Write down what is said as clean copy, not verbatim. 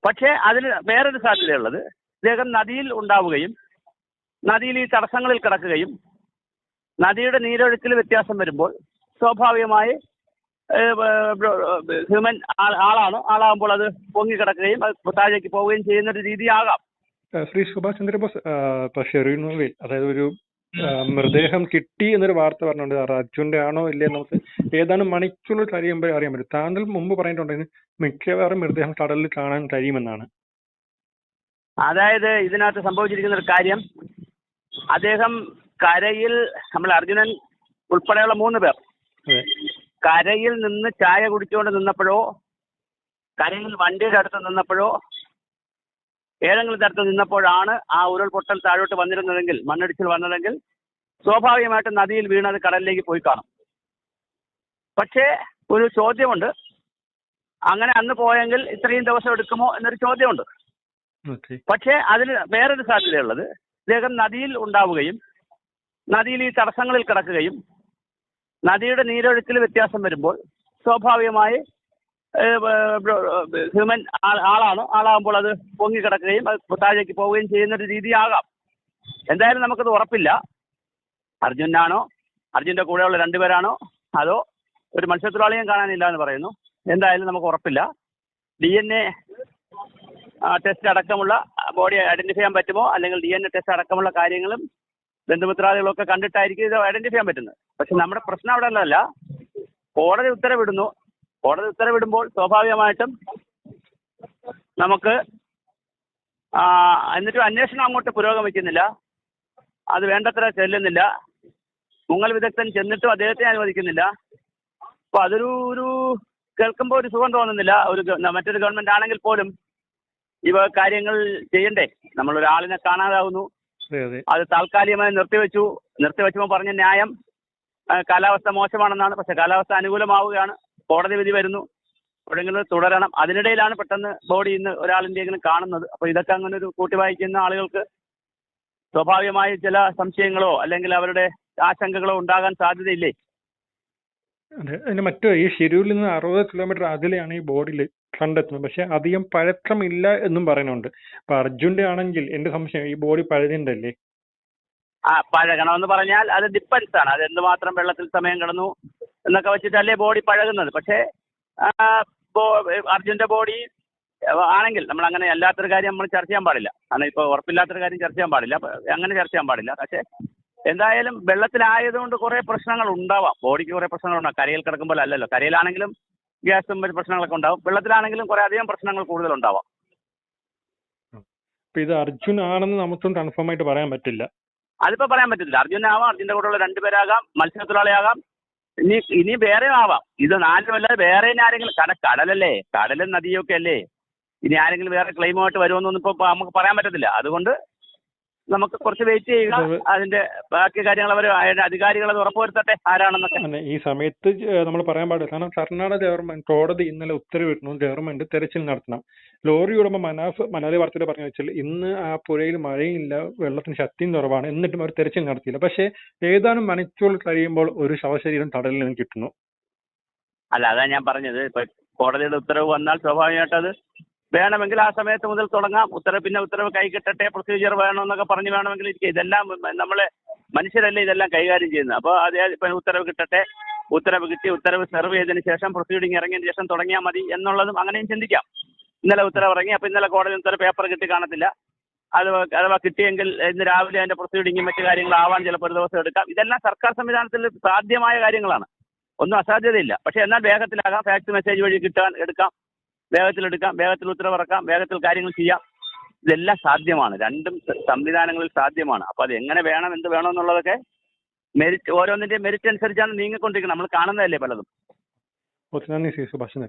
പക്ഷേ അതിന് വേറൊരു സാധ്യതയുള്ളത്, ഇദ്ദേഹം നദിയിൽ ഉണ്ടാവുകയും നദിയിൽ ഈ തടസ്സങ്ങളിൽ കിടക്കുകയും നദിയുടെ നീരൊഴുക്കിൽ വ്യത്യാസം വരുമ്പോൾ സ്വാഭാവികമായി ഹ്യൂമൻ ആളാകുമ്പോൾ അത് പൊങ്ങിക്കിടക്കുകയും അത് താഴേക്ക് പോവുകയും ചെയ്യുന്ന ഒരു രീതിയാകാം. ശ്രീ സുഭാഷ് ചന്ദ്രബോസ് ഷെറീനുവിൽ അതായത് ഒരു മൃതദേഹം കിട്ടി എന്നൊരു വാർത്ത പറഞ്ഞുണ്ട്. അർജുന്റെ ആണോ ഇല്ലേ നമുക്ക് ഏതാനും മണിക്കൂർ കഴിയുമ്പോൾ അറിയാൻ പറ്റും. താങ്കൾ മുമ്പ് പറഞ്ഞിട്ടുണ്ടായിരുന്നു മിക്കവാറും മൃതദേഹം കടലിൽ കാണാൻ കഴിയുമെന്നാണ്. അതായത് ഇതിനകത്ത് സംഭവിച്ചിരിക്കുന്ന ഒരു കാര്യം, അദ്ദേഹം കരയിൽ, നമ്മൾ അർജുനൻ ഉൾപ്പെടെയുള്ള 3 പേർ കരയിൽ നിന്ന് ചായ കുടിച്ചുകൊണ്ട് നിന്നപ്പോഴോ കരയിൽ വണ്ടിയുടെ അടുത്ത് നിന്നപ്പോഴോ ഏതെങ്കിലും തരത്തിൽ നിന്നപ്പോഴാണ് ആ ഉരുൾപൊട്ടൽ താഴോട്ട് വന്നിരുന്നതെങ്കിൽ, മണ്ണിടിച്ചിൽ വന്നതെങ്കിൽ സ്വാഭാവികമായിട്ടും നദിയിൽ വീണത് കടലിലേക്ക് പോയി കാണും. പക്ഷേ ഒരു ചോദ്യമുണ്ട്, അങ്ങനെ അന്ന് പോയെങ്കിൽ ഇത്രയും ദിവസം എടുക്കുമോ എന്നൊരു ചോദ്യമുണ്ട്. പക്ഷേ അതിന് വേറൊരു സാധ്യതയുള്ളത്, ഇദ്ദേഹം നദിയിൽ ഉണ്ടാവുകയും നദിയിൽ ഈ തടസ്സങ്ങളിൽ കിടക്കുകയും നദിയുടെ നീരൊഴുക്കിൽ വ്യത്യാസം വരുമ്പോൾ സ്വാഭാവികമായി ഹ്യൂമൻ ആളാകുമ്പോൾ അത് പൊങ്ങിക്കിടക്കുകയും അത് താഴേക്ക് പോവുകയും ചെയ്യുന്ന ഒരു രീതിയാകാം. എന്തായാലും നമുക്കത് ഉറപ്പില്ല. അർജുനാണോ, അർജുൻ്റെ കൂടെയുള്ള 2 പേരാണോ, അതോ ഒരു മത്സ്യത്തൊഴിലാളിയും കാണാനില്ല എന്ന് പറയുന്നു. എന്തായാലും നമുക്ക് ഉറപ്പില്ല. DNA ടെസ്റ്റ് അടക്കമുള്ള ബോഡി ഐഡന്റിഫൈ ചെയ്യാൻ പറ്റുമോ, അല്ലെങ്കിൽ DNA ടെസ്റ്റ് അടക്കമുള്ള കാര്യങ്ങളും ബന്ധുമിത്രാദികളൊക്കെ കണ്ടിട്ടായിരിക്കും ഇത് ഐഡന്റിഫൈ ചെയ്യാൻ പറ്റുന്നത്. പക്ഷെ നമ്മുടെ പ്രശ്നം അവിടെ ഉള്ളതല്ല. കോടതി ഉത്തരവിടുന്നു. കോടതി ഉത്തരവിടുമ്പോൾ സ്വാഭാവികമായിട്ടും നമുക്ക് എന്നിട്ടും അന്വേഷണം അങ്ങോട്ട് പുരോഗമിക്കുന്നില്ല, അത് വേണ്ടത്ര ചെല്ലുന്നില്ല. മുങ്ങൽ വിദഗ്ധൻ ചെന്നിട്ടും അദ്ദേഹത്തെ അനുവദിക്കുന്നില്ല. അപ്പോൾ അതൊരു കേൾക്കുമ്പോൾ ഒരു സുഖം തോന്നുന്നില്ല. മറ്റൊരു ഗവൺമെന്റ് ആണെങ്കിൽ പോലും ഇവ കാര്യങ്ങൾ ചെയ്യണ്ടേ. നമ്മളൊരാളിനെ കാണാതാവുന്നു, അത് താൽക്കാലികമായി നിർത്തിവെച്ചപ്പോൾ പറഞ്ഞ ന്യായം കാലാവസ്ഥ മോശമാണെന്നാണ്. പക്ഷെ കാലാവസ്ഥ അനുകൂലമാവുകയാണ്, കോടതി വിധി വരുന്നു, എവിടെയെങ്കിലും തുടരണം. അതിനിടയിലാണ് പെട്ടെന്ന് ബോഡി ഇന്ന് ഒരാളിൻ്റെയെങ്കിലും കാണുന്നത്. അപ്പോൾ ഇതൊക്കെ അങ്ങനെ ഒരു കൂട്ടി വായിക്കുന്ന ആളുകൾക്ക് സ്വാഭാവികമായി ചില സംശയങ്ങളോ അല്ലെങ്കിൽ അവരുടെ ആശങ്കകളോ ഉണ്ടാകാൻ സാധ്യതയില്ലേ? അതെ, മറ്റു ഈ ഷിരൂരിൽ നിന്ന് 60 കിലോമീറ്റർ അകലെയാണ് ഈ ബോഡിയിൽ കണ്ടെത്തുന്നത്. പക്ഷെ അധികം പഴക്കമില്ല എന്നും പറയുന്നുണ്ട്. അപ്പൊ അർജുന്റെ ആണെങ്കിൽ എന്റെ സംശയം ഈ ബോഡി പഴയതല്ലേ? പഴകണമെന്ന് പറഞ്ഞാൽ അത് ഡിപ്പെൻസ് ആണ്. അത് എന്തുമാത്രം വെള്ളത്തിൽ സമയം കിടന്നു എന്നൊക്കെ വെച്ചിട്ടല്ലേ ബോഡി പഴകുന്നത്. പക്ഷേ അർജുന്റെ ബോഡി ആണെങ്കിൽ നമ്മൾ അങ്ങനെ അല്ലാത്തൊരു കാര്യം നമ്മൾ ചർച്ച ചെയ്യാൻ പാടില്ല. കാരണം ഇപ്പോൾ ഉറപ്പില്ലാത്തൊരു കാര്യം ചർച്ച ചെയ്യാൻ പാടില്ല, അങ്ങനെ ചർച്ച ചെയ്യാൻ പാടില്ല. പക്ഷേ എന്തായാലും വെള്ളത്തിലായതുകൊണ്ട് കുറേ പ്രശ്നങ്ങൾ ഉണ്ടാവാം. ബോഡിക്ക് കുറേ പ്രശ്നങ്ങളുണ്ടാവും. കരയിൽ കിടക്കുമ്പോൾ അല്ലല്ലോ. കരയിലാണെങ്കിലും ഗ്യാസും പ്രശ്നങ്ങളൊക്കെ ഉണ്ടാവും, വെള്ളത്തിലാണെങ്കിലും കുറേ അധികം പ്രശ്നങ്ങൾ കൂടുതലുണ്ടാവാം. ഇത് അർജുൻ ആണെന്ന് നമുക്കും കൺഫേം ആയിട്ട് പറയാൻ പറ്റില്ല. അതിപ്പോ പറയാൻ പറ്റില്ല. അർജുനാവാം, അർജുന്റെ കൂടെയുള്ള 2 പേരാകാം, മത്സ്യത്തൊഴിലാളിയാകാം, ഇനി വേറെ ആവാം. ഇത് 4 അല്ലാതെ വേറെ ആരെങ്കിലും, കടലല്ലേ, കടലും നദിയൊക്കെ അല്ലേ. ഇനി ആരെങ്കിലും വേറെ ക്ലെയിമുമായിട്ട് വരുമെന്നൊന്നും ഇപ്പൊ നമുക്ക് പറയാൻ പറ്റത്തില്ല. അതുകൊണ്ട് നമുക്ക് കുറച്ച് വെയിറ്റ് ചെയ്യുക. അതിന്റെ ബാക്കി കാര്യങ്ങൾ അവർ അധികാരികൾ അത് ഉറപ്പുവരുത്തട്ടെ ആരാണെന്നൊക്കെ. ഈ സമയത്ത് നമ്മൾ പറയാൻ പാടില്ല. കാരണം കർണാടക ഗവൺമെന്റ് കോടതി ഇന്നലെ ഉത്തരവിട്ടു ഗവൺമെന്റ് തെരച്ചിൽ നടത്തണം. ലോറി ഉടമ മനാലി വാർത്തയിൽ പറഞ്ഞു വെച്ചാൽ ഇന്ന് ആ പുഴയിൽ മഴയില്ല, വെള്ളത്തിന് ശക്തിയും കുറവാണ്, എന്നിട്ടും അവർ തെരച്ചിൽ നടത്തിയില്ല. പക്ഷേ ഏതാനും മണിക്കൂർ കഴിയുമ്പോൾ ഒരു ശവശരീരം കടലിൽ നിന്ന് കിട്ടുന്നു. അല്ല, അതാ ഞാൻ പറഞ്ഞത്. ഇപ്പൊ കോടതിയുടെ ഉത്തരവ് വന്നാൽ സ്വാഭാവികമായിട്ട് അത് വേണമെങ്കിൽ ആ സമയത്ത് മുതൽ തുടങ്ങാം. പിന്നെ ഉത്തരവ് കൈ കിട്ടട്ടെ, പ്രൊസീജിയർ വേണമെന്നൊക്കെ പറഞ്ഞ് വേണമെങ്കിൽ ഇരിക്കുക. ഇതെല്ലാം നമ്മളെ മനുഷ്യരല്ലേ ഇതെല്ലാം കൈകാര്യം ചെയ്യുന്നത്. അപ്പോൾ അതേ ഇപ്പം ഉത്തരവ് കിട്ടട്ടെ, ഉത്തരവ് കിട്ടി, ഉത്തരവ് സെർവ് ചെയ്തതിന് ശേഷം പ്രൊസീഡിങ് ഇറങ്ങിയതിന് ശേഷം തുടങ്ങിയാൽ മതി എന്നുള്ളതും അങ്ങനെയും ചിന്തിക്കാം. ഇന്നലെ ഉത്തരവ് ഇറങ്ങി, അപ്പോൾ ഇന്നലെ കോടതി ഉത്തരവ് പേപ്പർ കിട്ടി കാണത്തില്ല. അഥവാ കിട്ടിയെങ്കിൽ ഇന്ന് രാവിലെ അതിന്റെ പ്രൊസീഡിങ്ങും മറ്റു കാര്യങ്ങളാവാൻ ചിലപ്പോൾ ഒരു ദിവസം എടുക്കാം. ഇതെല്ലാം സർക്കാർ സംവിധാനത്തിൽ സാധ്യമായ കാര്യങ്ങളാണ്, ഒന്നും അസാധ്യതയില്ല. പക്ഷേ എന്നാൽ വേഗത്തിലാകാം, ഫാക്സ് മെസ്സേജ് വഴി എടുക്കാം, വേഗത്തിലെടുക്കാം, വേഗത്തിൽ ഉത്തരവിറക്കാം, വേഗത്തിൽ കാര്യങ്ങൾ ചെയ്യാം. ഇതെല്ലാം സാധ്യമാണ്, 2 സംവിധാനങ്ങളിൽ സാധ്യമാണ്. അപ്പോൾ അത് എങ്ങനെ വേണം, എന്ത് വേണം എന്നുള്ളതൊക്കെ ഓരോന്നിന്റെയും മെരിറ്റ് അനുസരിച്ചാണ് നീങ്ങിക്കൊണ്ടിരിക്കുന്നത്. നമ്മൾ കാണുന്നതല്ലേ പലതും. നന്ദി സുഭാഷ്.